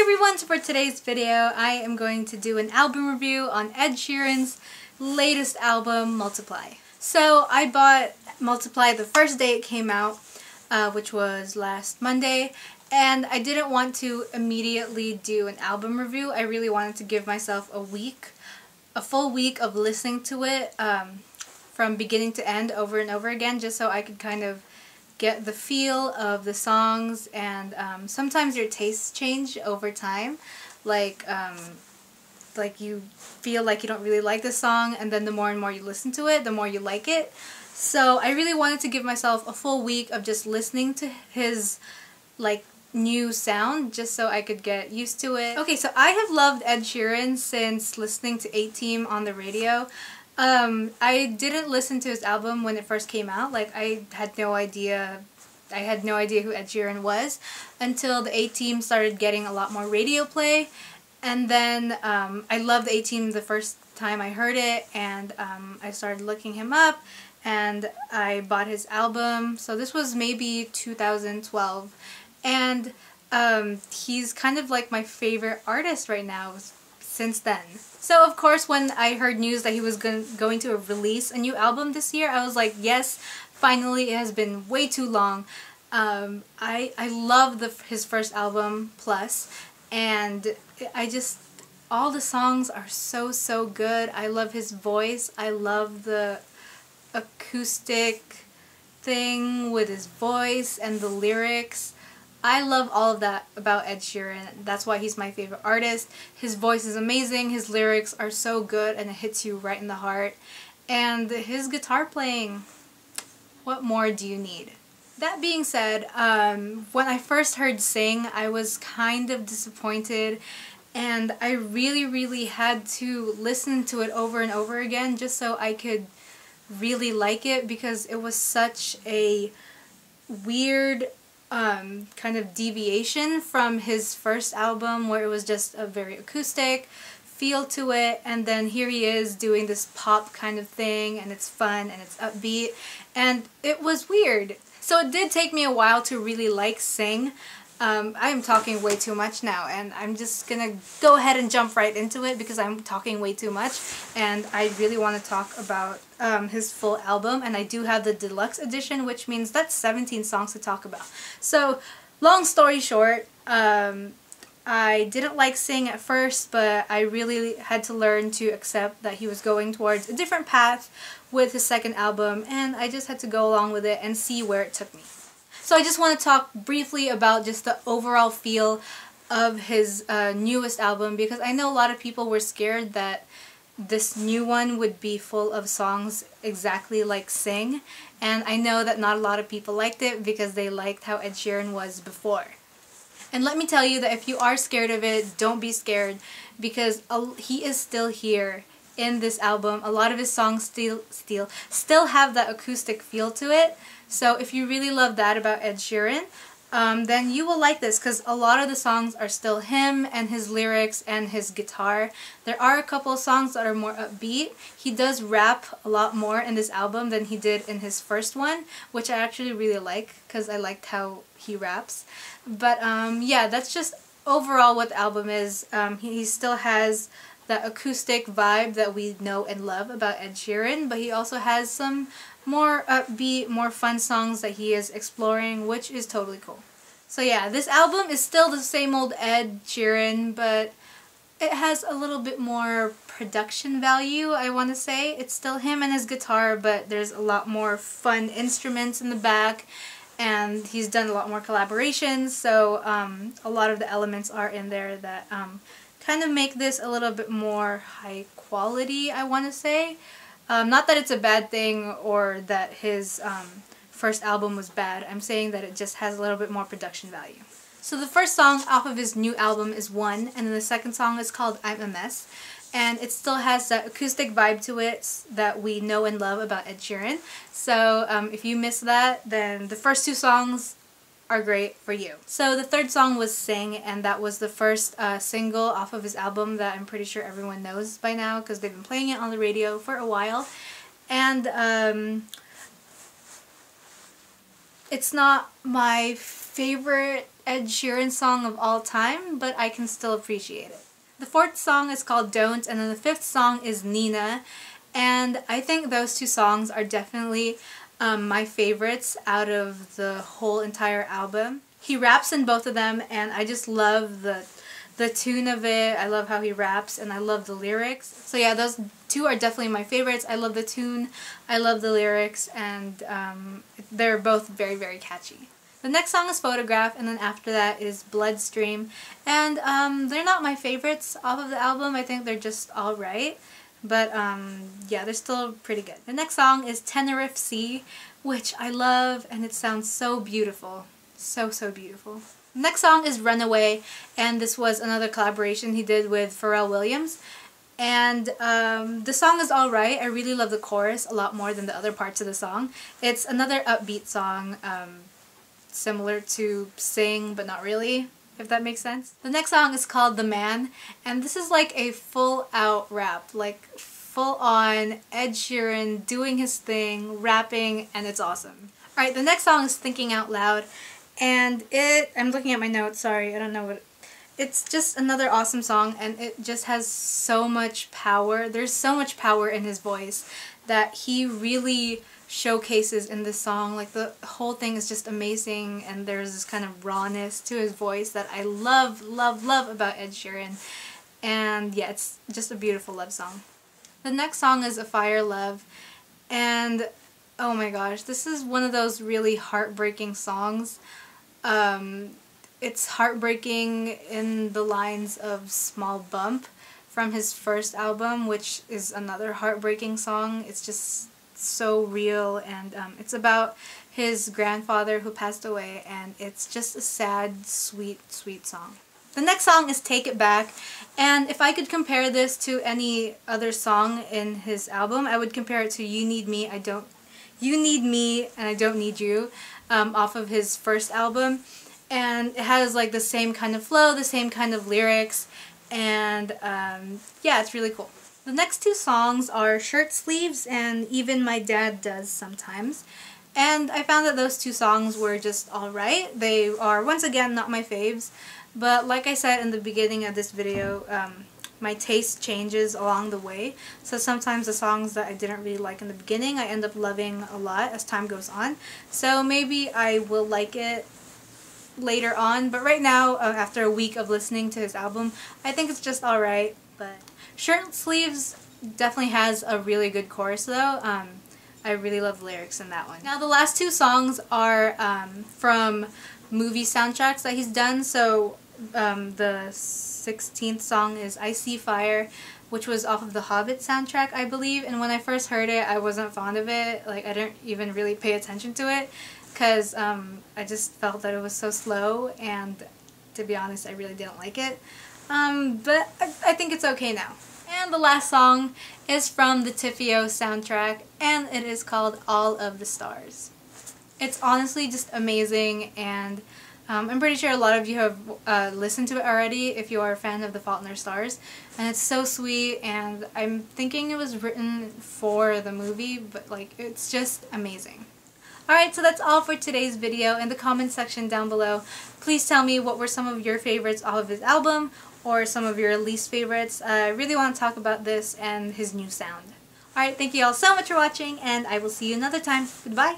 everyone, so for today's video I am going to do an album review on Ed Sheeran's latest album, Multiply. So I bought Multiply the first day it came out, which was last Monday, and I didn't want to immediately do an album review. I really wanted to give myself a full week of listening to it from beginning to end over and over again, just so I could kind of get the feel of the songs. And sometimes your tastes change over time, like you feel like you don't really like the song, and then the more and more you listen to it, the more you like it. So I really wanted to give myself a full week of just listening to his new sound, just so I could get used to it. Okay, so I have loved Ed Sheeran since listening to A-Team on the radio. I didn't listen to his album when it first came out. I had no idea who Ed Sheeran was until the A-Team started getting a lot more radio play. And then I loved the A-Team the first time I heard it, and I started looking him up, and I bought his album. So this was maybe 2012, and he's kind of like my favorite artist right now since then. So of course when I heard news that he was going to release a new album this year, I was like, yes, finally, it has been way too long. I love his first album, Plus, and all the songs are so good. I love his voice. I love the acoustic thing with his voice and the lyrics. I love all of that about Ed Sheeran. That's why he's my favorite artist. His voice is amazing, his lyrics are so good, and it hits you right in the heart. And his guitar playing, what more do you need? That being said, when I first heard Sing, I was kind of disappointed, and I really had to listen to it over and over again just so I could really like it, because it was such a weird kind of deviation from his first album, where it was just a very acoustic feel to it, and then here he is doing this pop kind of thing, and it's fun and it's upbeat, and it was weird. So it did take me a while to really like Sing. I'm talking way too much now, and I'm just gonna go ahead and jump right into it because I'm talking way too much, and I really want to talk about his full album, and I do have the deluxe edition, which means that's 17 songs to talk about. So, long story short, I didn't like Sing at first, but I really had to learn to accept that he was going towards a different path with his second album, and I just had to go along with it and see where it took me. So I just want to talk briefly about just the overall feel of his newest album, because I know a lot of people were scared that this new one would be full of songs exactly like Sing, and I know that not a lot of people liked it because they liked how Ed Sheeran was before. And let me tell you that if you are scared of it, don't be scared, because he is still here in this album. A lot of his songs still have that acoustic feel to it. So if you really love that about Ed Sheeran, then you will like this, because a lot of the songs are still him and his lyrics and his guitar. There are a couple of songs that are more upbeat. He does rap a lot more in this album than he did in his first one, which I actually really like, because I liked how he raps. But yeah, that's just overall what the album is. He still has that acoustic vibe that we know and love about Ed Sheeran, but he also has some more upbeat, more fun songs that he is exploring, which is totally cool. So yeah, this album is still the same old Ed Sheeran, but it has a little bit more production value, I want to say. It's still him and his guitar, but there's a lot more fun instruments in the back, and he's done a lot more collaborations, so a lot of the elements are in there that kind of make this a little bit more high quality, I want to say. Not that it's a bad thing or that his first album was bad. I'm saying that it just has a little bit more production value. So the first song off of his new album is One, and then the second song is called I'm a Mess. And it still has that acoustic vibe to it that we know and love about Ed Sheeran. So if you missed that, then the first two songs are great for you. So the third song was Sing, and that was the first single off of his album that I'm pretty sure everyone knows by now, because they've been playing it on the radio for a while. And it's not my favorite Ed Sheeran song of all time, but I can still appreciate it. The fourth song is called Don't, and then the fifth song is Nina, and I think those two songs are definitely my favorites out of the whole entire album. He raps in both of them, and I just love the tune of it. I love how he raps, and I love the lyrics. So yeah, those two are definitely my favorites. I love the tune, I love the lyrics, and they're both very, very catchy. The next song is Photograph, and then after that is Bloodstream. And they're not my favorites off of the album. I think they're just alright. But yeah, they're still pretty good. The next song is Tenerife Sea, which I love, and it sounds so beautiful. So, so beautiful. The next song is Runaway, and this was another collaboration he did with Pharrell Williams. And the song is alright. I really love the chorus a lot more than the other parts of the song. It's another upbeat song, similar to Sing, but not really, if that makes sense. The next song is called The Man, and this is like a full-out rap, like full-on Ed Sheeran doing his thing, rapping, and it's awesome. Alright, the next song is Thinking Out Loud, and I'm looking at my notes, sorry, I don't know what. It's just another awesome song, and it just has so much power. There's so much power in his voice that he really showcases in this song. Like, the whole thing is just amazing, and there's this kind of rawness to his voice that I love, love, love about Ed Sheeran. And yeah, it's just a beautiful love song. The next song is Afire Love, and oh my gosh, this is one of those really heartbreaking songs. It's heartbreaking in the lines of Small Bump from his first album, which is another heartbreaking song. It's just so real, and it's about his grandfather who passed away, and it's just a sad, sweet, sweet song. The next song is Take It Back, and if I could compare this to any other song in his album, I would compare it to You Need Me, and I Don't Need You, off of his first album. And it has like the same kind of flow, the same kind of lyrics, and yeah, it's really cool. The next two songs are Shirt Sleeves and Even My Dad Does Sometimes. And I found that those two songs were just alright. They are, once again, not my faves. But like I said in the beginning of this video, my taste changes along the way. So sometimes the songs that I didn't really like in the beginning, I end up loving a lot as time goes on. So maybe I will like it later on. But right now, after a week of listening to his album, I think it's just alright. But Shirt Sleeves definitely has a really good chorus though. I really love the lyrics in that one. Now the last two songs are from movie soundtracks that he's done. So the 16th song is I See Fire, which was off of the Hobbit soundtrack, I believe. And when I first heard it, I wasn't fond of it. Like, I didn't even really pay attention to it because I just felt that it was so slow, and to be honest, I really didn't like it. But I think it's okay now. And the last song is from the Tifio soundtrack, and it is called All of the Stars. It's honestly just amazing, and I'm pretty sure a lot of you have listened to it already if you are a fan of The Fault in Our Stars. And it's so sweet, and I'm thinking it was written for the movie, but like, it's just amazing. Alright, so that's all for today's video. In the comments section down below, please tell me what were some of your favorites off of his album, or some of your least favorites. I really want to talk about this and his new sound. Alright, thank you all so much for watching, and I will see you another time. Goodbye!